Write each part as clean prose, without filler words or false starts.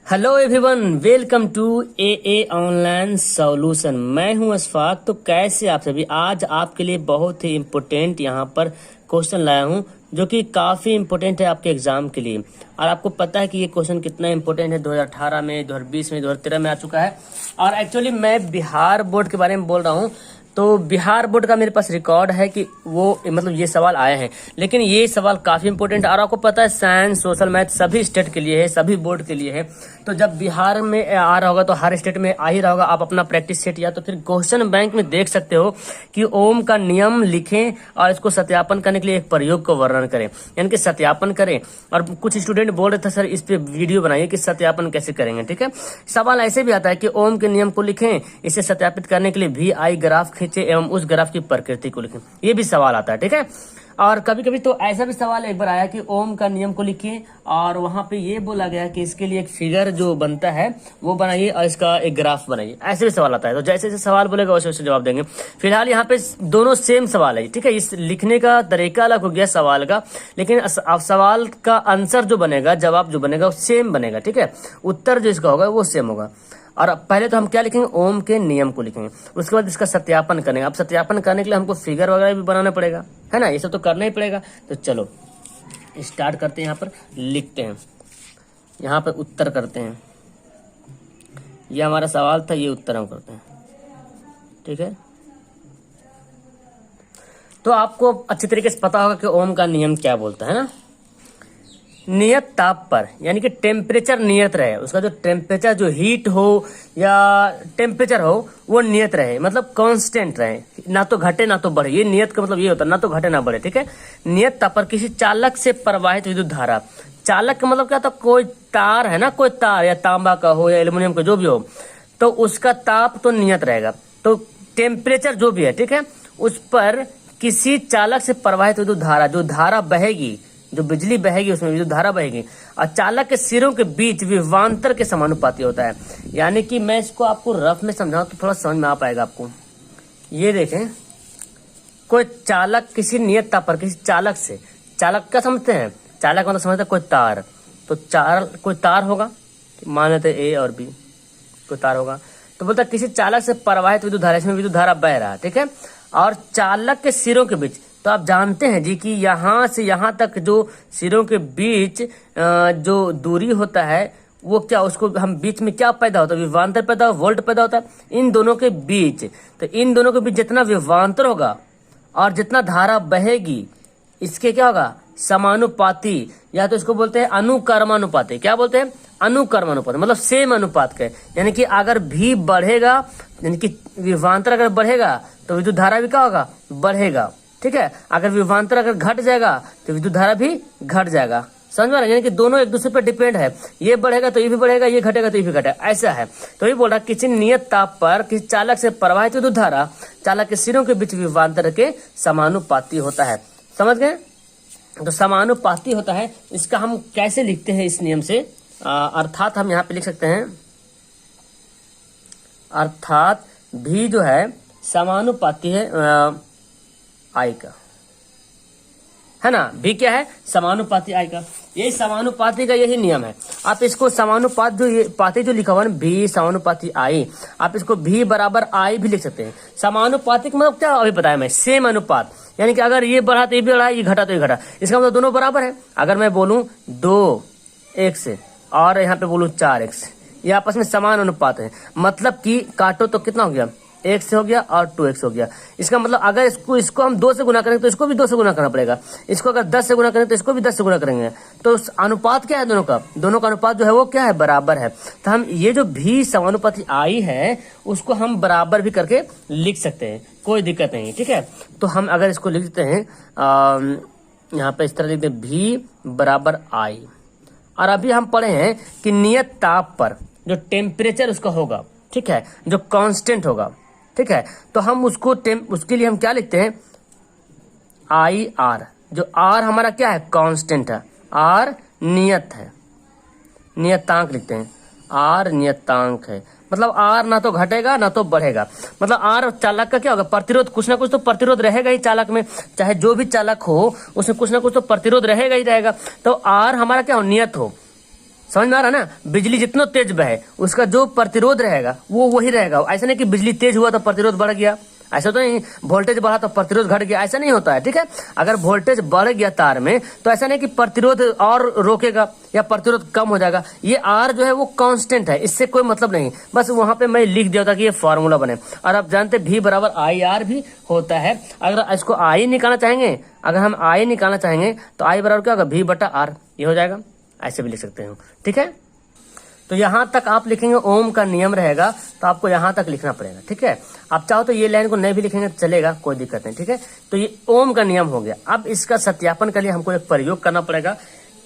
Hello everyone, welcome to a online solution. मैं हूं अशफाक। तो कैसे आप सभी, आज आपके लिए बहुत ही इम्पोर्टेंट यहाँ पर क्वेश्चन लाया हूं जो कि काफ़ी इम्पोर्टेंट है आपके एग्जाम के लिए। और आपको पता है कि ये क्वेश्चन कितना इम्पोर्टेंट है, 2018 में, 2020 में, 2013 में आ चुका है। और एक्चुअली मैं बिहार बोर्ड के बारे में बोल रहा हूँ। तो बिहार बोर्ड का मेरे पास रिकॉर्ड है कि वो मतलब ये सवाल आए हैं, लेकिन ये सवाल काफ़ी इंपॉर्टेंट है। और आपको पता है साइंस, सोशल, मैथ सभी स्टेट के लिए है, सभी बोर्ड के लिए है। तो जब बिहार में आ रहा होगा तो हर स्टेट में आ ही रहा होगा। आप अपना प्रैक्टिस सेट या तो फिर क्वेश्चन बैंक में देख सकते हो कि ओम का नियम लिखें और इसको सत्यापन करने के लिए एक प्रयोग को वर्णन करें, यानी कि सत्यापन करें। और कुछ स्टूडेंट बोल रहे थे सर इस पे वीडियो बनाइए कि सत्यापन कैसे करेंगे। ठीक है, सवाल ऐसे भी आता है कि ओम के नियम को लिखें, इसे सत्यापित करने के लिए भी आई ग्राफ खींचे एवं उस ग्राफ की प्रकृति को लिखें। ये भी सवाल आता है। ठीक है, और कभी कभी तो ऐसा भी सवाल एक बार आया कि ओम का नियम को लिखिए और वहां पे ये बोला गया कि इसके लिए एक फिगर जो बनता है वो बनाइए और इसका एक ग्राफ बनाइए। ऐसे भी सवाल आता है। तो जैसे जैसे सवाल बोलेगा वैसे वैसे जवाब देंगे। फिलहाल यहाँ पे दोनों सेम सवाल है। ठीक है, इस लिखने का तरीका अलग हो गया सवाल का, लेकिन अब सवाल का आंसर जो बनेगा, जवाब जो बनेगा वो सेम बनेगा। ठीक है, उत्तर जो इसका होगा वो सेम होगा। और पहले तो हम क्या लिखेंगे, ओम के नियम को लिखेंगे, उसके बाद इसका सत्यापन करेंगे। अब सत्यापन करने के लिए हमको फिगर वगैरह भी बनाना पड़ेगा, है ना, ये सब तो करना ही पड़ेगा। तो चलो स्टार्ट करते हैं। यहाँ पर लिखते हैं, यहाँ पर उत्तर करते हैं। ये हमारा सवाल था, ये उत्तर हम करते हैं। ठीक है, तो आपको अच्छी तरीके से पता होगा कि ओम का नियम क्या बोलता है ना। नियत ताप पर, यानी कि टेम्परेचर नियत रहे, उसका जो टेम्परेचर, जो हीट हो या टेम्परेचर हो वो नियत रहे, मतलब कांस्टेंट रहे, ना तो घटे ना तो बढ़े। ये नियत का मतलब ये होता है ना तो घटे ना बढ़े। ठीक है, नियत ताप पर किसी चालक से प्रवाहित विद्युत धारा, चालक का मतलब क्या होता है, कोई तार है ना, कोई तार या तांबा का हो या एल्यूमिनियम का जो भी हो, तो उसका ताप तो नियत रहेगा। तो टेम्परेचर जो भी है, ठीक है, उस पर किसी चालक से प्रवाहित विद्युत धारा, जो धारा बहेगी, जो बिजली बहेगी उसमें विद्युत धारा बहेगी, और चालक के सिरों के बीच विभवांतर के समानुपाती होता है। यानी कि मैं इसको आपको रफ में समझाऊं तो थोड़ा समझ में आ पाएगा आपको। ये देखें, कोई चालक किसी नियत ताप पर किसी चालक से, चालक क्या समझते हैं, चालक मतलब समझते हैं कोई तार। तो कोई तार होगा, मान लेते ए और बी, कोई तार होगा। तो बोलता किसी चालक से प्रवाहित विद्युत धारा, इसमें विद्युत धारा बह रहा है। ठीक है, और चालक के सिरों के बीच, तो आप जानते हैं जी कि यहाँ से यहाँ तक जो सिरों के बीच जो दूरी होता है वो क्या, उसको हम बीच में क्या पैदा होता है, विभवांतर पैदा होता है, वोल्ट पैदा होता है इन दोनों के बीच। तो इन दोनों के बीच जितना विभवांतर होगा और जितना धारा बहेगी, इसके क्या होगा, समानुपाती, या तो इसको बोलते हैं अनुकर्मानुपाती। क्या बोलते हैं, अनुकर्मानुपाती, मतलब सेम अनुपात के। यानी कि अगर भी बढ़ेगा, यानी कि विभवांतर अगर बढ़ेगा तो विद्युत धारा भी क्या होगा, बढ़ेगा। ठीक है, अगर विभवांतर अगर घट जाएगा तो विद्युत धारा भी घट जाएगा। समझ में आ रहा है, यानी कि दोनों एक दूसरे पर डिपेंड है। ये बढ़ेगा तो ये भी बढ़ेगा, ये घटेगा तो ये भी घटेगा, ऐसा है। तो ये बोल रहा किसी नियत ताप पर किसी चालक से प्रवाहित विद्युत धारा चालक के सिरों के बीच विभवांतर के समानुपाती होता है। समझ गए, तो समानुपाती होता है। इसका हम कैसे लिखते हैं इस नियम से, अर्थात हम यहाँ पे लिख सकते हैं, अर्थात भी जो है समानुपाती है आई का, है ना। भी क्या है, समानुपाती आई का। यही समानुपाती का यही नियम है। आप इसको समानुपात जो ये पाती जो लिखा हुआ है ना, भी समानुपाती आई, आप इसको भी बराबर आई भी लिख सकते हैं। समानुपाती का मतलब क्या अभी बताया मैं, सेम अनुपात, यानी कि अगर ये बढ़ा तो ये भी बढ़ा, ये घटा तो ये घटा, इसका मतलब दोनों बराबर है। अगर मैं बोलूं 2x और यहाँ पे बोलूं 4x, ये आपस में समान अनुपात है। मतलब कि काटो तो कितना हो गया, 1 से हो गया और 2x हो गया। इसका मतलब अगर इसको हम 2 से गुना करेंगे तो इसको भी 2 से गुना करना पड़ेगा। इसको अगर 10 से गुना करेंगे तो इसको भी 10 से गुना करेंगे। तो अनुपात क्या है दोनों का अनुपात जो है वो क्या है, बराबर है। तो हम ये जो भी समानुपाती आई है उसको हम बराबर भी करके लिख सकते हैं, कोई दिक्कत नहीं। ठीक है, तो हम अगर इसको लिख देते हैं यहाँ पे इस तरह लिख दें, भी बराबर आई। और अभी हम पढ़े हैं कि नियत ताप पर जो टेम्परेचर उसका होगा, ठीक है, जो कांस्टेंट होगा, ठीक है, तो हम उसके लिए हम क्या लिखते हैं, आई आर। जो आर हमारा क्या है, कांस्टेंट है, आर नियत है, नियतांक लिखते हैं, आर नियतांक है। मतलब आर ना तो घटेगा ना तो बढ़ेगा। मतलब आर चालक का क्या होगा, प्रतिरोध, कुछ ना कुछ तो प्रतिरोध रहेगा ही चालक में, चाहे जो भी चालक हो उसमें कुछ ना कुछ तो प्रतिरोध रहेगा ही रहेगा। तो आर हमारा क्या हो, नियत हो, समझ में आ रहा है ना। बिजली जितना तेज बहे उसका जो प्रतिरोध रहेगा वो वही रहेगा। ऐसा नहीं कि बिजली तेज हुआ तो प्रतिरोध बढ़ गया, ऐसा तो नहीं। वोल्टेज बढ़ा तो प्रतिरोध घट गया, ऐसा नहीं होता है, ठीक है। अगर वोल्टेज बढ़ गया तार में तो ऐसा नहीं कि प्रतिरोध और रोकेगा या प्रतिरोध कम हो जाएगा। ये आर जो है वो कांस्टेंट है, इससे कोई मतलब नहीं। बस वहां पे मैं लिख दिया था कि ये फॉर्मूला बने। और आप जानते V बराबर आई आर भी होता है। अगर इसको आई निकालना चाहेंगे, अगर हम आई निकालना चाहेंगे तो आई बराबर क्या होगा, V बटा आर, ये हो जाएगा। ऐसे भी लिख सकते हैं, ठीक है। तो यहां तक आप लिखेंगे ओम का नियम रहेगा, तो आपको यहां तक लिखना पड़ेगा, ठीक है। आप चाहो तो ये लाइन को नहीं भी लिखेंगे तो चलेगा, कोई दिक्कत नहीं, ठीक है। तो ये ओम का नियम हो गया। अब इसका सत्यापन के लिए हमको एक प्रयोग करना पड़ेगा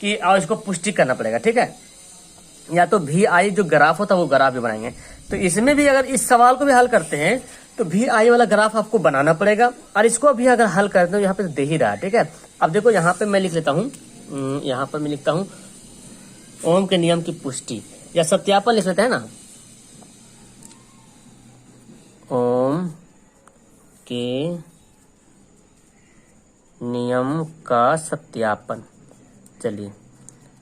कि और इसको पुष्टि करना पड़ेगा, ठीक है। या तो भी आई जो ग्राफ होता है वो ग्राफ भी बनाएंगे। तो इसमें भी अगर इस सवाल को भी हल करते हैं तो भी आई वाला ग्राफ आपको बनाना पड़ेगा, और इसको भी अगर हल करते हो यहाँ पे तो दे ही रहा है, ठीक है। अब देखो यहाँ पे मैं लिख लेता हूँ, यहाँ पर मैं लिखता हूँ ओम के नियम की पुष्टि या सत्यापन लिख लेते हैं ना। ओम के नियम का सत्यापन। चलिए,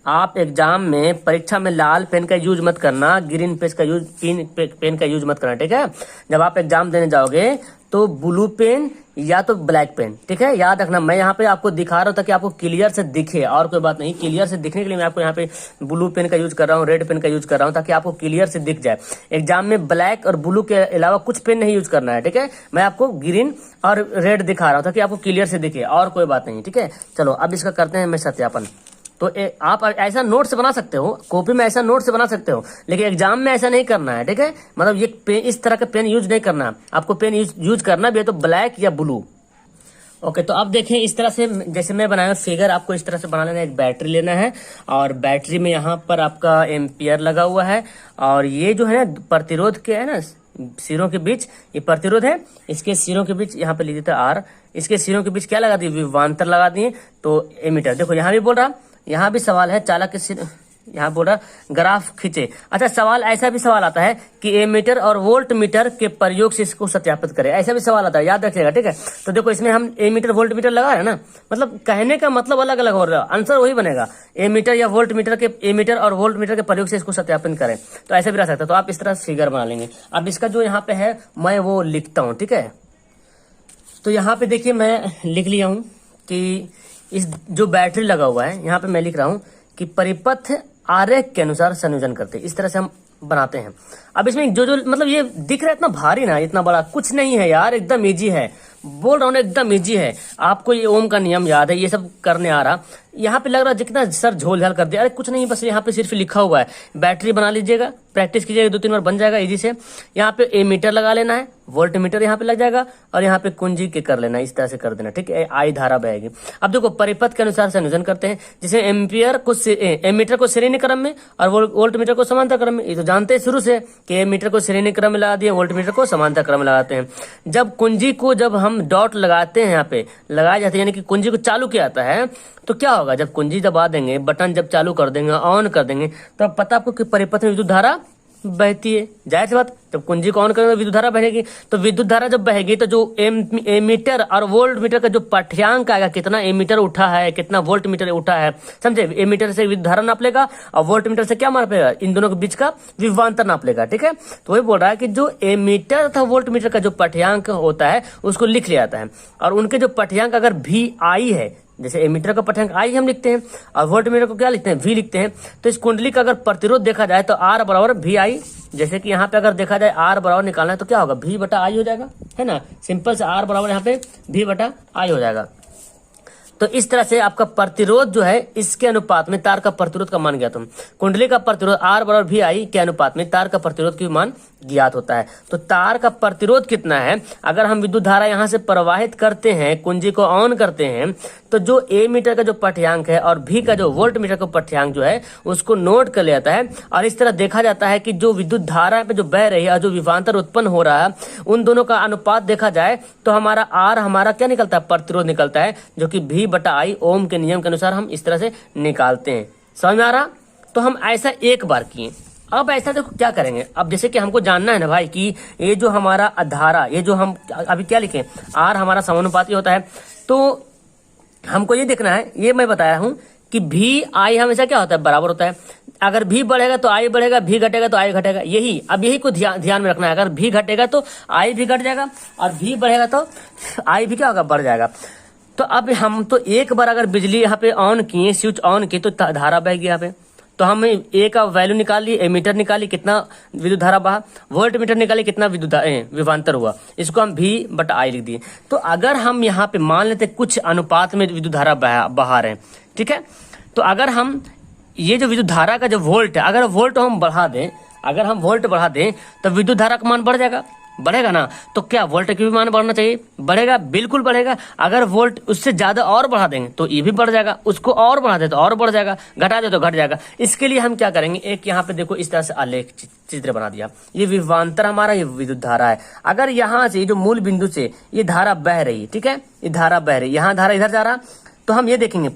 आप एग्जाम में परीक्षा में लाल पेन का यूज मत करना, ग्रीन पेन का यूज मत करना, ठीक है। जब आप एग्जाम देने जाओगे तो ब्लू पेन या तो ब्लैक पेन, ठीक है। याद रखना, मैं यहाँ पे आपको दिखा रहा हूँ ताकि आपको क्लियर से दिखे, और कोई बात नहीं। क्लियर से दिखने के लिए मैं आपको यहाँ पे ब्लू पेन का यूज कर रहा हूँ, रेड पेन का यूज कर रहा हूँ, ताकि आपको क्लियर से दिख जाए। एग्जाम में ब्लैक और ब्लू के अलावा कुछ पेन नहीं यूज करना है, ठीक है। मैं आपको ग्रीन और रेड दिखा रहा हूँ ताकि आपको क्लियर से दिखे, और कोई बात नहीं, ठीक है। चलो अब इसका करते हैं मैं सत्यापन। तो आप ऐसा नोट से बना सकते हो, कॉपी में ऐसा नोट से बना सकते हो, लेकिन एग्जाम में ऐसा नहीं करना है, ठीक है। मतलब ये पेन, इस तरह का पेन यूज नहीं करना है आपको। पेन यूज करना भी है तो ब्लैक या ब्लू। ओके, तो अब देखें इस तरह से, जैसे मैं बनाया फिगर, आपको इस तरह से बना लेना है। एक बैटरी लेना है और बैटरी में यहाँ पर आपका एम्पियर लगा हुआ है, और ये जो है ना प्रतिरोध के है ना सिरों के बीच ये प्रतिरोध है, इसके सिरों के बीच यहाँ पे लिख देता आर, इसके सिरों के बीच क्या लगा दिए, विभवांतर लगा दिए। तो एमीटर देखो यहाँ भी बोल रहा, यहाँ भी सवाल है चालक के सिर, यहाँ बोल रहा ग्राफ खींचे। अच्छा, सवाल ऐसा भी सवाल आता है कि एमीटर और वोल्ट मीटर के प्रयोग से इसको सत्यापित करें, ऐसा भी सवाल आता है, याद रखिएगा, ठीक है। तो देखो इसमें हम एमीटर वोल्ट मीटर लगा रहे हैं ना, मतलब कहने का मतलब अलग अलग हो रहा है, आंसर वही बनेगा। एमीटर या वोल्ट मीटर के, एमीटर और वोल्ट मीटर के प्रयोग से इसको सत्यापन करें, तो ऐसा भी रह सकता है। तो आप इस तरह फिगर बना लेंगे। अब इसका जो यहाँ पे है मैं वो लिखता हूँ, ठीक है। तो यहाँ पे देखिए मैं लिख लिया हूँ कि इस जो बैटरी लगा हुआ है यहाँ पे मैं लिख रहा हूँ कि परिपथ आरेख के अनुसार संयोजन करते हैं, इस तरह से हम बनाते हैं। अब इसमें जो जो मतलब ये दिख रहा है इतना भारी ना, इतना बड़ा कुछ नहीं है यार, एकदम इजी है, बोल रहा हूँ ना एकदम इजी है। आपको ये ओम का नियम याद है, ये सब करने आ रहा। यहाँ पे लग रहा है जितना सर झोल झाल कर दिया, अरे कुछ नहीं, बस यहाँ पे सिर्फ लिखा हुआ है। बैटरी बना लीजिएगा, प्रैक्टिस कीजिएगा, 2-3 बार बन जाएगा इजी से। यहाँ पे एमीटर लगा लेना है, वोल्ट मीटर यहाँ पे लग जाएगा, और यहाँ पे कुंजी के कर लेना, इस तरह से कर देना, ठीक है। आई धारा बहेगी। अब देखो परिपथ के अनुसार संयोजन करते हैं, जिसे एम्पियर को एमीटर को श्रेणी क्रम में और वोल्ट मीटर को समांतर क्रम में। ये तो जानते हैं शुरू से कि एमीटर को श्रेणी क्रम में लगा दिया, वोल्ट मीटर को समांतर क्रम में लगाते हैं। जब कुंजी को, जब हम डॉट लगाते हैं, यहाँ पे लगाए जाते हैं, यानी कि कुंजी को चालू किया जाता है, तो क्या होगा, जब कुंजी दबा देंगे, बटन जब चालू कर देंगे, ऑन कर देंगे, तो अब पता आपको कि परिपथ में विद्युत धारा बहती है। जाहिर सी बात, जब कुंजी को ऑन करेंगे विद्युत धारा बहेगी, तो विद्युत धारा जब बहेगी तो जो एमीटर और वोल्ट मीटर का जो पाठ्यांक आएगा, कितना एमीटर उठा है, कितना वोल्ट मीटर उठा है, समझे। एमीटर से विद्युत धारा नाप लेगा और वोल्ट मीटर से क्या मापेगा, इन दोनों के बीच का विभवांतर नाप लेगा, ठीक है। तो वही बोल रहा है कि जो एमीटर तथा वोल्ट मीटर का जो पाठ्यांक होता है उसको लिख लिया जाता है, और उनके जो पाठ्यांक अगर भी आई है, जैसे एमीटर का पाठ्यांक आई हम लिखते हैं और वोल्ट मीटर को क्या लिखते हैं, वी लिखते हैं। तो इस कुंडली का अगर प्रतिरोध देखा जाए तो आर बराबर भी आई, जैसे कि यहाँ पे अगर देखा जाए आर बराबर निकालना है तो क्या होगा, भी बटा आई हो जाएगा, है ना। सिंपल से आर बराबर यहाँ पे भी बटा आई हो जाएगा। तो इस तरह से आपका प्रतिरोध जो है इसके अनुपात में तार का प्रतिरोध का मान ज्ञात हो। कुंडली का प्रतिरोध आर बराबर भी आई के अनुपात में तार का प्रतिरोध की मान ज्ञात होता है। तो तार का प्रतिरोध कितना है, अगर हम विद्युत धारा यहां से प्रवाहित करते हैं, कुंजी को ऑन करते हैं, तो जो ए मीटर का जो पाठ्यांक है और भी का जो वोल्ट मीटर का पाठ्यांक जो है उसको नोट कर लिया जाता है, और इस तरह देखा जाता है कि जो विद्युत धारा पे जो बह रही है और जो विभवांतर उत्पन्न हो रहा है, उन दोनों का अनुपात देखा जाए तो हमारा आर हमारा क्या निकलता है, प्रतिरोध निकलता है, जो कि भी बटा आई ओम के नियम के अनुसार हम इस तरह से निकालते हैं। समझ में आ रहा। तो हम ऐसा एक बार किए। अब ऐसा देखो क्या करेंगे, अब जैसे कि हमको जानना है ना भाई कि ये जो हमारा धारा, ये जो हम अभी क्या लिखें, आर हमारा समानुपाती होता है, तो हमको ये देखना है, ये मैं बताया हूं कि भी आई हमेशा क्या होता है, बराबर होता है। अगर भी बढ़ेगा तो आई बढ़ेगा, भी घटेगा तो आई घटेगा। यही को ध्यान में रखना है। अगर भी घटेगा तो आई भी घट जाएगा, और भी बढ़ेगा तो आई भी क्या होगा, बढ़ जाएगा। तो अब हम तो एक बार अगर बिजली यहाँ पे ऑन किए, स्विच ऑन किए, तो धारा बह गई यहाँ पे। तो हम ए का वैल्यू निकाल लिए, एमीटर निकाली कितना विद्युत धारा बहा, वोल्ट मीटर निकाली कितना विभवांतर हुआ, इसको हम भी बटा आई लिख दिए। तो अगर हम यहाँ पे मान लेते कुछ अनुपात में विद्युत धारा बहा रहे हैं, ठीक है, तो अगर हम ये जो विद्युत धारा का जो वोल्ट है, अगर वोल्ट हम बढ़ा दें, अगर हम वोल्ट बढ़ा दें तो विद्युत धारा का मान बढ़ जाएगा, बढ़ेगा ना। तो क्या वोल्ट का भी मान बढ़ना चाहिए, बढ़ेगा, बिल्कुल बढ़ेगा। अगर वोल्ट उससे ज्यादा और बढ़ा देंगे तो ये भी बढ़ जाएगा, उसको और बढ़ा दे तो और बढ़ जाएगा, घटा दे तो घट जाएगा। इसके लिए हम क्या करेंगे, एक यहाँ पे देखो इस तरह से आलेख चित्र बना दिया। ये विभवांतर हमारा, ये विद्युत धारा है। अगर यहाँ से जो मूल बिंदु से ये धारा बह रही है, ठीक है, ये धारा बह रही है, यहाँ धारा इधर जा रहा, तो हम ये देखेंगे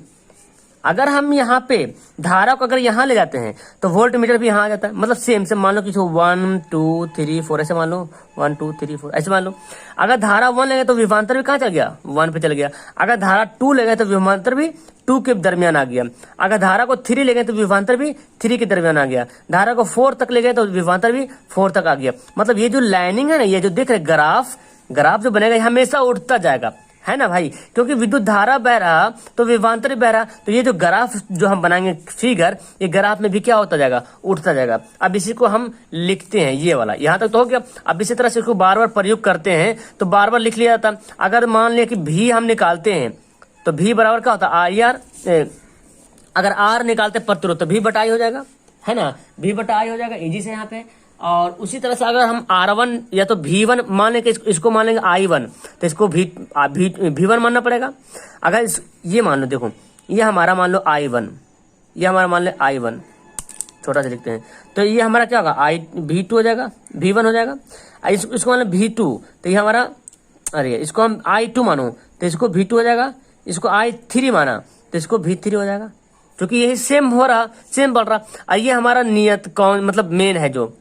अगर हम यहाँ पे धारा को अगर यहाँ ले जाते हैं तो वोल्ट मीटर भी यहाँ आ जाता है। मतलब सेम से मान लो कि 1 2 3 4 ऐसे मान लो, 1 2 3 4 ऐसे मान लो। अगर धारा 1 लगे तो विभवांतर भी कहाँ चल गया, 1 पे चल गया। अगर धारा 2 लगे तो विभवांतर भी 2 के दरमियान आ गया। अगर धारा को 3 ले गए तो विभवांतर भी 3 के दरमियान आ गया। धारा को 4 तक ले गए तो विभवांतर भी 4 तक आ गया। मतलब ये जो लाइनिंग है ना, ये जो देख रहे ग्राफ जो बनेगा, ये हमेशा उठता जाएगा, है ना भाई, क्योंकि विद्युत धारा बह रहा तो विभवांतर बह रहा। तो ये जो ग्राफ जो हम बनाएंगे फिगर, ये ग्राफ में भी क्या होता जाएगा, उठता जाएगा। अब इसी को हम लिखते हैं, ये वाला यहाँ तक तो हो गया। अब इसी तरह से इसको बार बार प्रयोग करते हैं तो बार बार लिख लिया जाता। अगर मान लिया कि भी हम निकालते हैं तो भी बराबर क्या होता है, आई आर। अगर आर निकालते प्रतिरोध तो भी बटा आई हो जाएगा, है ना, भी बटा आई हो जाएगा इजी से यहाँ पे। और उसी तरह से अगर हम R1 या तो V1 मान लेंगे, इसको मान लेंगे I1, तो इसको V1 मानना पड़ेगा। अगर ये मान लो, देखो ये हमारा मान लो I1, ये हमारा मान लो I1, छोटा सा लिखते हैं, तो ये हमारा क्या होगा, V2 हो जाएगा, V1 हो जाएगा। इसको मान लो V2, तो ये हमारा, अरे इसको हम I2 मानो तो इसको V2 हो जाएगा। इसको I3 माना तो इसको V3 हो जाएगा, क्योंकि यही सेम हो रहा, सेम बढ़ रहा। ये हमारा नियत कौन, मतलब मेन है जो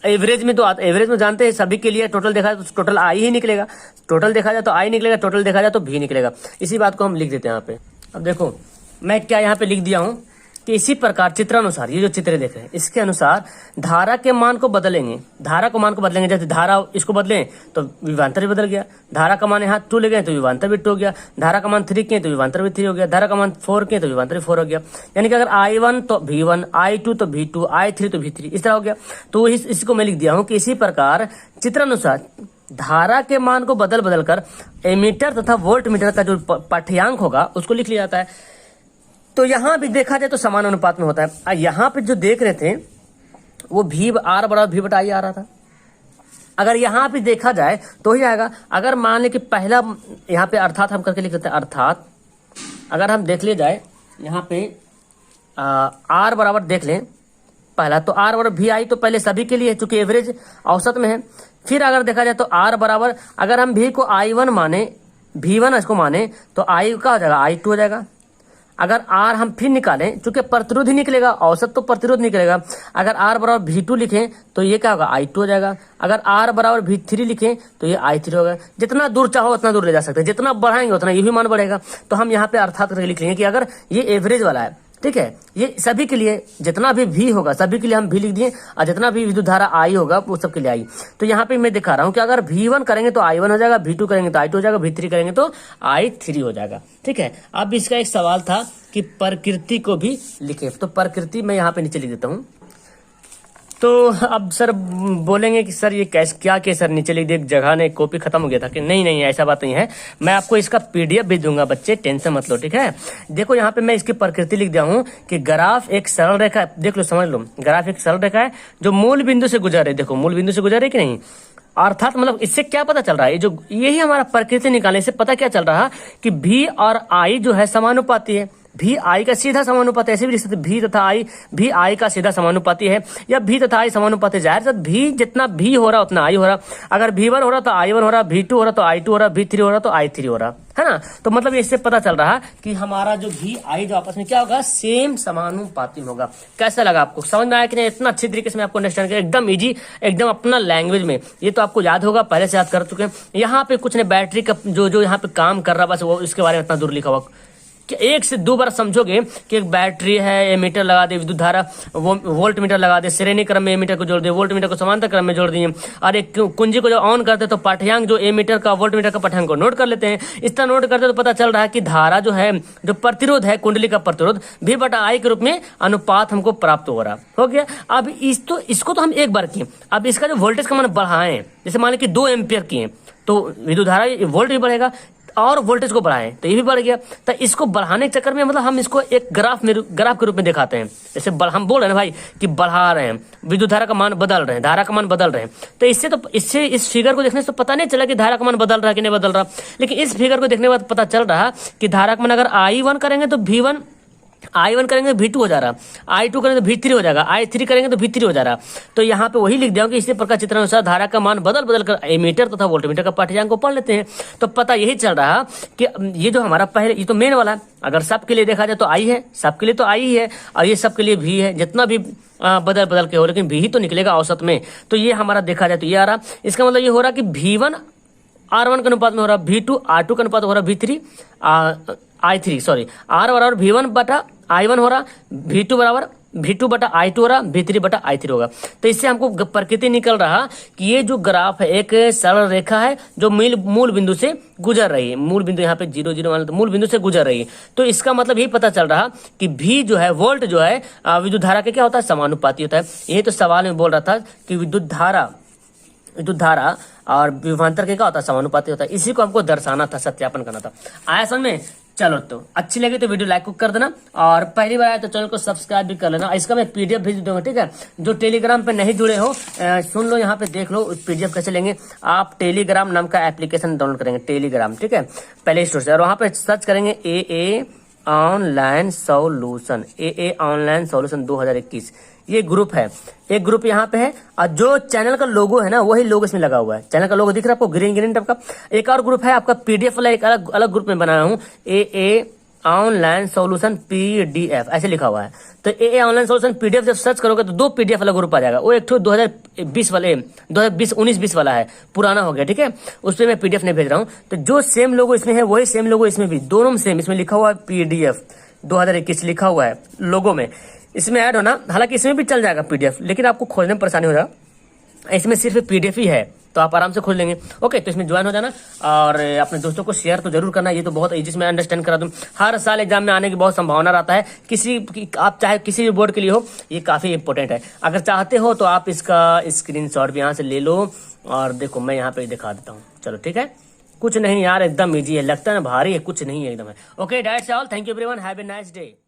एवरेज में, तो एवरेज में जानते हैं सभी के लिए टोटल देखा जाए तो टोटल आई ही निकलेगा, टोटल देखा जाए तो आई निकलेगा, टोटल देखा जाए तो भी निकलेगा। इसी बात को हम लिख देते हैं यहाँ पे। अब देखो मैं क्या यहाँ पे लिख दिया हूँ कि इसी प्रकार चित्रानुसार, ये जो चित्र देख रहे हैं इसके अनुसार धारा के मान को बदलेंगे, धारा को मान को बदलेंगे। जैसे धारा इसको बदलें तो विभवांतर भी बदल गया। धारा का मान यहाँ 2 ले गए तो विभवांतर भी 2 हो गया। धारा का मान 3 किए तो विभवांतर भी 3 हो गया। धारा का मान 4 किए तो विभवांतर भी 4 हो गया। यानी कि अगर I1 तो V1, I2 तो V2, I3 तो V3, इस तरह हो गया। तो इसको मैं लिख दिया हूँ कि इसी प्रकार चित्रानुसार धारा के मान को बदल कर एमीटर तथा वोल्ट मीटर का जो पाठ्यांक होगा उसको लिख लिया जाता है। तो यहां भी देखा जाए तो समान अनुपात में होता है। यहां पे जो देख रहे थे वो भी आर बराबर भी बटा आई आ रहा था। अगर यहां पे देखा जाए तो ही आएगा। अगर मान ले कि पहला यहाँ पे अर्थात हम करके लिख देते हैं, अर्थात अगर हम देख ले जाए यहाँ पे आर बराबर देख लें पहला, तो आर बराबर भी आई तो पहले सभी के लिए है चूंकि एवरेज औसत में है। फिर अगर देखा जाए तो आर बराबर, अगर हम भी को I1 माने, V1 इसको माने तो आई का हो जाएगा, I2 हो जाएगा। अगर आर हम फिर निकालें, चूंकि प्रतिरोध ही निकलेगा, औसत तो प्रतिरोध निकलेगा। अगर आर बराबर V2 लिखें तो ये क्या होगा, I2 हो जाएगा। अगर आर बराबर V3 लिखें तो ये I3 होगा। जितना दूर चाहो उतना दूर ले जा सकते हैं, जितना बढ़ाएंगे उतना ये भी मान बढ़ेगा। तो हम यहाँ पे अर्थात करके लिख लेंगे कि अगर ये एवरेज वाला है, ठीक है, ये सभी के लिए जितना भी V होगा सभी के लिए हम V लिख दिए, और जितना भी विद्युत धारा I होगा वो सब के लिए I। तो यहाँ पे मैं दिखा रहा हूँ कि अगर V1 करेंगे तो I1 हो जाएगा, V2 करेंगे तो I2 हो जाएगा, V3 करेंगे तो I3 हो जाएगा, ठीक है। अब इसका एक सवाल था कि प्रकृति को भी लिखे, तो प्रकृति मैं यहाँ पे नीचे लिख देता हूँ। तो अब सर बोलेंगे कि सर ये कैसे क्या के सर नीचे लिख दिए, जगह ने कॉपी खत्म हो गया था कि नहीं ऐसा बात नहीं है। मैं आपको इसका PDF भी दूंगा बच्चे, टेंशन मत लो, ठीक है। देखो यहाँ पे मैं इसकी प्रकृति लिख दिया हूँ कि ग्राफ एक सरल रेखा, देख लो समझ लो, ग्राफ एक सरल रेखा है जो मूल बिंदु से गुजर रही है। देखो मूल बिंदु से गुजर रही कि नहीं, अर्थात मतलब इससे क्या पता चल रहा है, ये जो यही हमारा प्रकृति निकालने से पता क्या चल रहा है कि भी और आई जो है समानुपाती है। भी आई का सीधा समानुपाती, ऐसे भी लिख सकते भी तथा आई, भी आई का सीधा समानुपाती है, या भी तथा आई समानुपाती। जाहिर है भी जितना भी हो रहा उतना आई हो रहा। अगर V1 हो रहा तो I1 हो रहा, V2 हो रहा तो I2 हो रहा, V3 हो रहा तो I3 हो रहा, है ना। तो मतलब इससे पता चल रहा कि हमारा जो भी आई जो आपस में क्या होगा, सेम समानुपाती होगा। कैसा लगा आपको, समझ में आया कि नहीं? इतना अच्छी तरीके से मैं आपको अंडरस्टैंड किया, एकदम इजी, एकदम अपना लैंग्वेज में। ये तो आपको याद होगा, पहले से याद कर चुके हैं। यहाँ पे कुछ ने बैटरी का जो यहाँ पे काम कर रहा बस वो इसके बारे में इतना दूर लिखा हुआ, कि एक से दो बार समझोगे कि एक बैटरी है, एमीटर लगा दे, विद्युत धारा वो वोल्ट मीटर लगा दे, श्रेणी क्रम में एमीटर को जोड़ दे, वोल्ट मीटर को समांतर क्रम में जोड़ दिए, और एक कुंजी को जब ऑन करते तो पाठ्यांक जो एमीटर का वोल्ट मीटर का पाठ्यांक को नोट कर लेते हैं। इस तरह नोट करते तो पता चल रहा है कि धारा जो है, जो प्रतिरोध है कुंडली का प्रतिरोध V/I के रूप में अनुपात हमको प्राप्त हो रहा हो गया। अब इसको तो हम एक बार किए, अब इसका जो वोल्टेज का मान बढ़ाएं, जैसे मान लें कि 2 एम्पियर किए तो विद्युत धारा वोल्ट भी बढ़ेगा, और वोल्टेज को बढ़ाएं तो ये भी बढ़ गया। तो इसको बढ़ाने के चक्कर में मतलब हम इसको एक ग्राफ के रूप में दिखाते हैं। जैसे हम बोल रहे हैं भाई कि बढ़ा रहे हैं, विद्युत धारा का मान बदल रहे हैं, धारा का मान बदल रहे हैं, तो इससे इस फिगर को देखने से तो पता नहीं चला कि धारा का मान बदल रहा है कि नहीं बदल रहा, लेकिन इस फिगर को देखने के बाद पता चल रहा कि धारा का मान अगर I1 करेंगे तो V1, I1 करेंगे तो V2 हो जा रहा, I2 करेंगे तो V3 हो जाएगा, I3 करेंगे तो V3 हो जा रहा। तो यहाँ पे वही लिख दिया कि इसी प्रकार चित्रानुसार धारा का मान बदल कर एमीटर तथा वोल्टमीटर का पाठ्यांक को पढ़ लेते हैं। तो पता यही चल रहा कि ये जो हमारा पहले, ये तो मेन वाला है, अगर सबके लिए देखा जाए तो I है, सबके लिए तो I ही है, और ये सबके लिए V है, जितना भी बदल के हो, लेकिन V ही तो निकलेगा औसत में। तो ये हमारा देखा जाए तो ये आ रहा, इसका मतलब ये हो रहा कि V1 R1 के अनुपात में हो रहा, V2 R2 के अनुपात हो रहा, V3 I3 सॉरी R बराबर V1/I1 हो रहा, V2/I2 हो रहा, V3/I3 होगा। तो इससे हमको प्रकृति निकल रहा कि ये जो ग्राफ है एक सरल रेखा है जो मूल बिंदु से गुजर रही है, मूल बिंदु यहाँ पे 0 0 मान लो तो मूल बिंदु से गुजर रही है। तो इसका मतलब यही पता चल रहा कि V जो है, वोल्ट जो है विद्युत धारा के क्या होता है, समानुपाती होता है। यही तो सवाल में बोल रहा था कि विद्युत धारा और विभवांतर के क्या होता है, समानुपाती होता है। इसी को हमको दर्शाना था, सत्यापन करना था। आया समझ में? चलो, तो अच्छी लगी तो वीडियो लाइक कर देना, और पहली बार आया तो चैनल को सब्सक्राइब भी कर लेना। इसका मैं PDF भेज दूंगा, ठीक है। जो टेलीग्राम पे नहीं जुड़े हो सुन लो, यहाँ पे देख लो PDF कैसे लेंगे। आप टेलीग्राम नाम का एप्लीकेशन डाउनलोड करेंगे, टेलीग्राम, ठीक है, प्ले स्टोर से, और वहाँ पे सर्च करेंगे AA online solution, AA online solution 2021, ये ग्रुप है, एक ग्रुप यहाँ पे है, और जो चैनल का लोगो है ना वही लोगो इसमें लगा हुआ है। चैनल का लोगो दिख रहा है आपको, ग्रीन टाइप का। एक और ग्रुप है आपका PDF वाला, एक अलग ग्रुप में बनाया हूँ, AA ऑनलाइन सॉल्यूशन PDF ऐसे लिखा हुआ है। तो AA ऑनलाइन सॉल्यूशन PDF जब सर्च करोगे तो 2 PDF वाला ग्रुप आ जाएगा। वो एक 2020 वाले 2019-20 वाला है, पुराना हो गया, ठीक है, उस पर मैं PDF नहीं भेज रहा हूँ। तो जो सेम लोगो इसमें है वही सेम लोगो इसमें भी, दोनों में सेम, इसमें लिखा हुआ है PDF 2021 लिखा हुआ है लोगो में, इसमें ऐड होना। हालांकि इसमें भी चल जाएगा PDF, लेकिन आपको खोजने में परेशानी हो जाएगा। इसमें सिर्फ PDF ही है, तो आप आराम से खोज लेंगे। ओके, तो इसमें ज्वाइन हो जाना, और अपने दोस्तों को शेयर तो जरूर करना। ये तो बहुत इजी, मैं अंडरस्टैंड करा दूं। हर साल एग्जाम में आने की बहुत संभावना रहता है, आप चाहे किसी भी बोर्ड के लिए हो, ये काफी इंपॉर्टेंट है। अगर चाहते हो तो आप इसका स्क्रीनशॉट भी यहाँ से ले लो, और देखो मैं यहाँ पे दिखा देता हूँ। चलो ठीक है, कुछ नहीं यार, एकदम ईजी है, लगता है ना भारी है, कुछ नहीं है, एकदम है। Okay, that's all, thank you everyone, have a nice day.